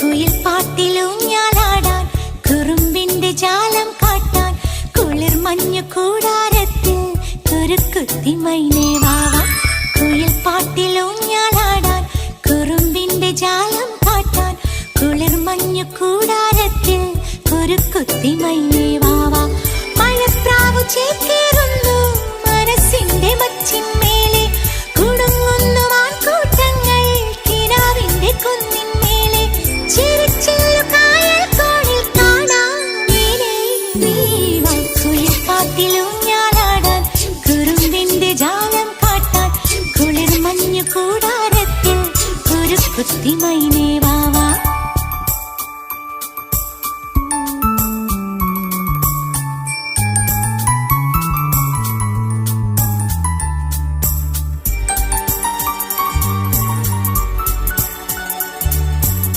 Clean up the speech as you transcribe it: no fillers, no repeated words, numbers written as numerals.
കുയിൽ പാട്ടിലൂഞ്ഞാലാടാൻ കുറുമ്പിന്റെ ജാലം കാട്ടാൻ കുളിർ മഞ്ഞു കൂടാരത്തിൽ കുരുക്കുത്തി മൈനേ വാവാ. കുയിൽ പാട്ടിലൂഞ്ഞാലാടാൻ കുറുമ്പിന്റെ ജാലം കാട്ടാൻ കുളിർ മഞ്ഞു കൂടാരത്തിൽ കുരുക്കുത്തി മൈനേ വാവാ. മഴപ്രാവു ചേക്ക